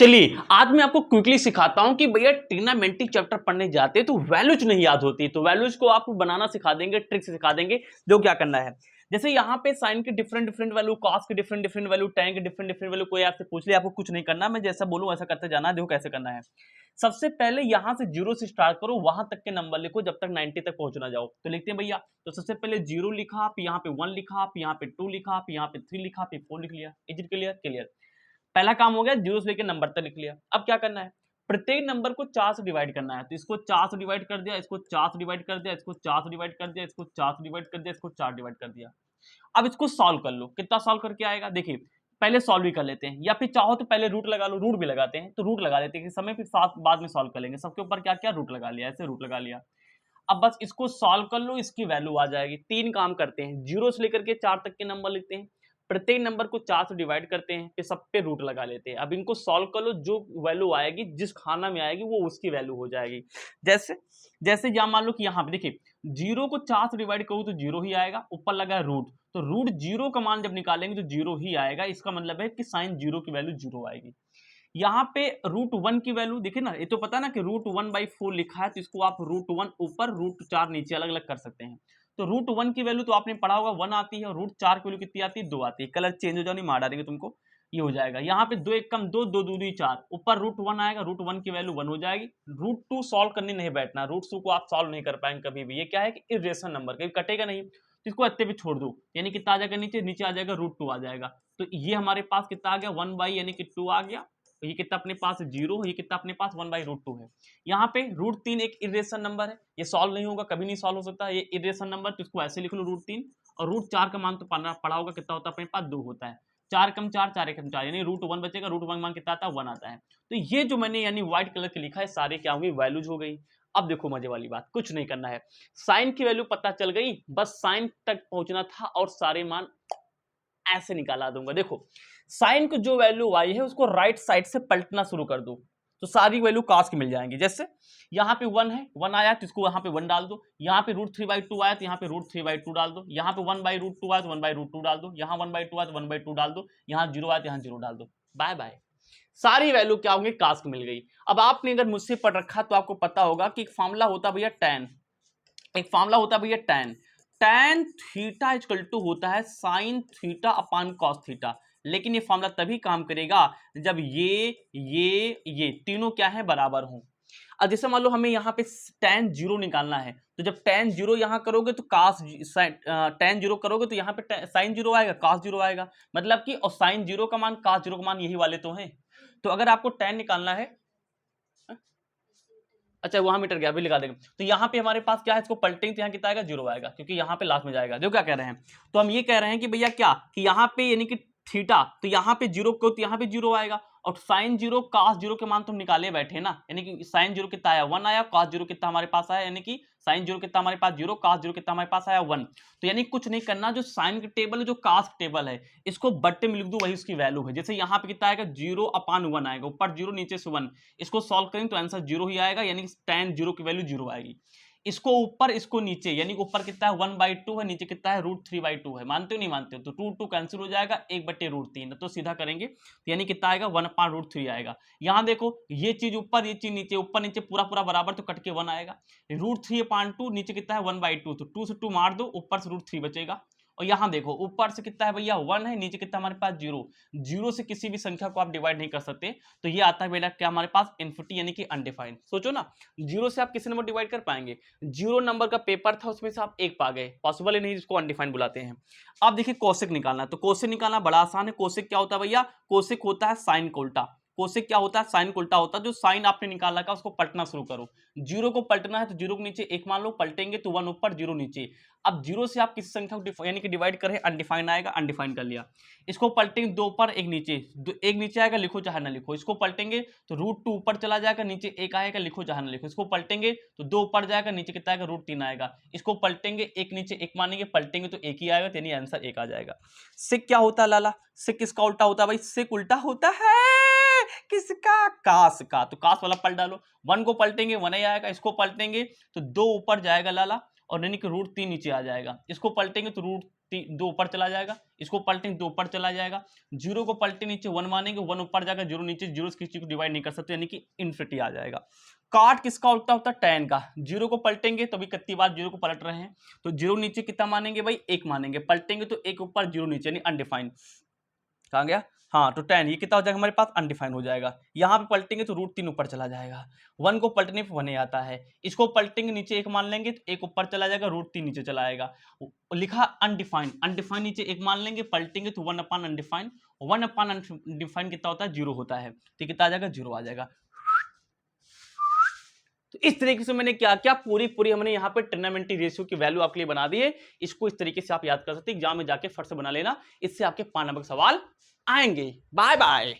चलिए आज मैं आपको क्विकली सिखाता हूं कि भैया ट्रिग्नोमेट्री चैप्टर पढ़ने जाते हैं तो वैल्यूज नहीं याद होती, तो वैल्यूज को आपको बनाना सिखा देंगे, ट्रिक से सिखा देंगे। जो क्या करना है, जैसे यहाँ पे साइन के डिफरेंट डिफरेंट वैल्यू, कॉस के डिफरेंट डिफरेंट वैल्यू, टैन के डिफरेंट डिफरेंट वैल्यू, कोई आपसे पूछ ले, आपको कुछ नहीं करना, मैं जैसा बोलूं वैसा करते जाना है। देखो कैसे करना है। सबसे पहले यहां से जीरो से स्टार्ट करो, वहां तक के नंबर लिखो जब तक 90 तक पहुंचना जाओ। तो लिखते हैं भैया, तो सबसे पहले जीरो लिखा, फिर यहाँ पे 1 लिखा, फिर यहाँ पे 2 लिखा, फिर यहाँ पे 3 लिखा, फिर 4 लिख लिया। Is it clear? क्लियर। पहला काम हो गया, जीरो से लेकर नंबर तक लिख लिया। अब क्या करना है, प्रत्येक नंबर को 4 से डिवाइड करना है। तो इसको 4 से डिवाइड कर दिया, इसको 4 से डिवाइड कर दिया, इसको 4 से डिवाइड कर दिया, इसको 4 से डिवाइड कर दिया, इसको 4 डिवाइड कर दिया। अब इसको सॉल्व कर लो, कितना सॉल्व करके आएगा देखिए। पहले सॉल्व भी कर लेते हैं, या फिर चाहो तो पहले रूट लगा लो, रूट भी लगाते हैं, तो रूट लगा लेते हैं कि समय फिर साथ बाद में सॉल्व कर लेंगे। सबके ऊपर क्या क्या रूट लगा लिया, ऐसे रूट लगा लिया। अब बस इसको सॉल्व कर लो, इसकी वैल्यू आ जाएगी। 3 काम करते हैं, जीरो से लेकर के 4 तक के नंबर लिखते हैं, प्रत्येक नंबर को 4 से डिवाइड करते हैं, फिर सब पे रूट लगा लेते हैं। अब इनको सॉल्व कर लो, जो वैल्यू आएगी जिस खाना में आएगी वो उसकी वैल्यू हो जाएगी। जैसे जैसे यहाँ मान लो कि यहाँ पे देखिए, जीरो को 4 से डिवाइड करूँ तो जीरो ही आएगा, ऊपर लगा है रूट, तो रूट जीरो का मान जब निकालेंगे तो जीरो ही आएगा। इसका मतलब है कि साइन जीरो की वैल्यू जीरो आएगी। यहाँ पे रूट 1 की वैल्यू देखिए ना, ये तो पता ना कि रूट 1/4 लिखा है, तो इसको आप रूट 1 ऊपर रूट 4 नीचे अलग अलग कर सकते हैं। तो रूट 1 की वैल्यू तो आपने पढ़ा होगा 1 आती है, और रूट 4 की वैल्यू कितनी आती है, 2 आती है। कलर चेंज हो जाओ, नहीं मार डालेंगे तुमको, ये हो जाएगा। यहाँ पे 2 1 कम 2, 2 दूनी 4, ऊपर रूट 1 आएगा, रूट 1 की वैल्यू 1 हो जाएगी। रूट 2 सॉल्व करने नहीं बैठना, रूट 2 को आप सॉल्व नहीं कर पाएंगे कभी भी। ये क्या है कि इरेशनल नंबर कभी कटेगा नहीं, तो इसको इतने पे छोड़ दो, यानी कितना आ जाएगा, नीचे नीचे आ जाएगा, रूट 2 आ जाएगा। तो ये हमारे पास कितना आ गया, 1 बाई यानी कि 2 आ गया। तो ये कितना अपने पास जीरो, ये कितना अपने पास 1/√2 है। यहाँ पे रूट 3 एक इरेशनल नंबर है, ये सॉल्व नहीं होगा, कभी नहीं सॉल्व हो सकता, ये इरेशनल नंबर, तो इसको ऐसे लिख लो रूट 3। और रूट 4 का मान तो पढ़ा होगा, कितना होता है अपने पास, 2 होता है। 4 कम 4, 4 एकम 4, यानी रूट 1 बचेगा। रूट 1 मान कितना आता है, 1 आता है। तो ये जो मैंने यानी व्हाइट कलर के लिखा है, सारे क्या होंगे, वैल्यूज हो गई। अब देखो मजे वाली बात, कुछ नहीं करना है, साइन की वैल्यू पता चल गई, बस साइन तक पहुंचना था और सारे मान ऐसे निकाला दूंगा। देखो साइन को जो वैल्यू आई है उसको राइट साइड से पलटना शुरू कर दो, तो सारी वैल्यू कास की मिल जाएंगी। जैसे यहाँ पे 1 है, 1 आया तो इसको यहाँ पे 1 डाल दो। यहाँ पे रूट 3/2 आया तो यहाँ पे रूट 3/2 डाल दो। यहाँ पे 1/√2 आया तो 1/√2 डाल दो। यहाँ 1/2 आया तो 1/2 डाल दो। यहाँ 0 आया तो यहाँ 0 डाल दो। बाय बाय, सारी वैल्यू क्या होंगी, कास की मिल गई। अब आपने अगर मुझसे पढ़ रखा तो आपको पता होगा कि एक फॉर्मूला होता भैया टैन, एक फॉर्मूला होता है भैया tan. Tan theta equal to होता है sine theta upon cos theta. लेकिन ये फॉर्मूला तभी काम करेगा जब ये तीनों क्या है, बराबर हों। अब जैसे मान लो हमें यहाँ पे tan 0 निकालना है, तो जब tan 0 यहाँ करोगे तो cos tan 0 करोगे तो यहाँ पे sin 0 आएगा, cos 0 आएगा। मतलब कि और sin 0 का मान cos 0 का मान यही वाले तो हैं। तो अगर आपको tan निकालना है, अच्छा वहां मीटर गया, अभी लगा देंगे। तो यहाँ पे हमारे पास क्या है, इसको पलटेंगे तो यहाँ कितना आएगा, 0 आएगा, क्योंकि यहाँ पे लास्ट में जाएगा। जो क्या कह रहे हैं, तो हम ये कह रहे हैं कि भैया क्या, कि यहाँ पे यानी कि थीटा, तो यहाँ पे 0 को तो यहाँ पे 0 आएगा, और साइन 0 cos 0 के मान तुम निकाले बैठे ना, यानी कि साइन 0 कितना आया, 1 आया, cos 0 कितना हमारे पास आया, यानी कि साइन 0 कितना हमारे पास 0, cos 0 कितना हमारे पास आया 1। तो यानी कुछ नहीं करना, जो साइन की टेबल है, जो cos की टेबल है, इसको बट्टे में लिख दो, वही उसकी वैल्यू है। जैसे यहाँ पे कितना आएगा, 0/1 आएगा, ऊपर 0 नीचे से 1। इसको सॉल्व करेंगे तो आंसर 0 ही आएगा, यानी कि tan 0 की वैल्यू 0 आएगी। इसको ऊपर इसको नीचे, यानी ऊपर कितना है 1/2 है, नीचे कितना है √3/2 है। मानते हो नहीं मानते हो, तो 2 कैंसिल हो जाएगा, 1/√3, तो सीधा करेंगे तो यानी कितना आएगा, 1/√3 आएगा। यहाँ देखो ये चीज ऊपर, ये चीज नीचे, ऊपर नीचे पूरा पूरा बराबर, तो कट के 1 आएगा। √3/2 नीचे कितना है 1/2, तो 2 से 2 मार दो, ऊपर से √3 बचेगा। और यहाँ देखो ऊपर से कितना है भैया 1 है, नीचे कितना हमारे पास 0। 0 से किसी भी संख्या को आप डिवाइड नहीं कर सकते, तो ये आता है बेटा क्या हमारे पास, इनफिनिटी यानी कि अनडिफाइंड। सोचो ना, 0 से आप किसी नंबर डिवाइड कर पाएंगे, 0 नंबर का पेपर था उसमें से आप 1 पा गए, पॉसिबल ही नहीं, जिसको अनडिफाइंड बुलाते हैं। अब देखिए कोसेक निकालना है, तो कोसेक निकालना बड़ा आसान है। कोसेक क्या होता है भैया, कोसेक होता है साइन का उल्टा। कोसेक क्या होता है, साइन का उल्टा होता है। जो साइन आपने निकाला का उसको पलटना शुरू करो। 0 को पलटना है तो 0 के नीचे 1 मान लो, पलटेंगे तो 1 ऊपर 0 नीचे। अब 0 से आप किसी संख्या को यानी कि डिवाइड करें, अनडिफाइंड आएगा, अनडिफाइंड कर लिया। इसको पलटेंगे 2 ऊपर 1 नीचे, 1 नीचे आएगा, लिखो चाहे ना लिखो। इसको पलटेंगे तो √2 ऊपर चला जाएगा, नीचे 1 आएगा, लिखो चाहे ना लिखो। इसको पलटेंगे तो 2 ऊपर जाएगा, नीचे कितना आएगा, √3 आएगा। इसको पलटेंगे 1 नीचे 1 मानेंगे, पलटेंगे तो 1 ही आएगा, यानी आंसर 1 आ जाएगा। सिक क्या होता है लाला, सिक किसका उल्टा होता है भाई, सिक उल्टा होता है किसका, कास का। तो कास वाला पलट डालो, 1 को पलटेंगे 1 ही आएगा, इसको पलटेंगे तो 2 ऊपर जाएगा लाला, और यानी कि √3 नीचे आ जाएगा। इसको पलटेंगे तो दो ऊपर चला जाएगा, इसको पलटेंगे दो ऊपर चला जाएगा, जीरो को पलटे नीचे 1 मानेंगे 1 ऊपर जाएगा, जीरो नीचे, जीरो किसी को डिवाइड नहीं कर सकते यानी कि इन्फिनिटी आ जाएगा। काट किसका उल्टा होता है? tan का। जीरो को पलटेंगे तो अभी कितनी बार जीरो को पलट रहे हैं, तो जीरो नीचे कितना मानेंगे भाई? 1 मानेंगे, पलटेंगे तो 1 ऊपर जीरो नीचे यानी अनडिफाइंड। कहाँ गया? हाँ, तो tan ये कितना हो जाएगा हमारे पास? अनडिफाइंड हो जाएगा। यहाँ पे पलटेंगे तो रूट 3 ऊपर चला जाएगा, 1 को पलटने पे 1 ही आता है, इसको पलटेंगे नीचे 1 मान लेंगे तो 1 ऊपर चला जाएगा, रूट 3 नीचे चला आएगा। लिखा अनडिफाइंड, अनडिफाइंड नीचे 1 मान लेंगे, पलटेंगे तो 1 अपान अनडिफाइंड, 1 अपान अनडिफाइंड कितना होता है? 0 होता है, तो कितना आ जाएगा? 0 आ जाएगा। तो इस तरीके से मैंने क्या क्या पूरी हमने यहाँ पे ट्रिग्नोमेट्री रेशियो की वैल्यू आपके लिए बना दी है। इसको इस तरीके से आप याद कर सकते हैं, एग्जाम में जाके फट से बना लेना, इससे आपके 5 नंबर के सवाल आएंगे। Bye bye.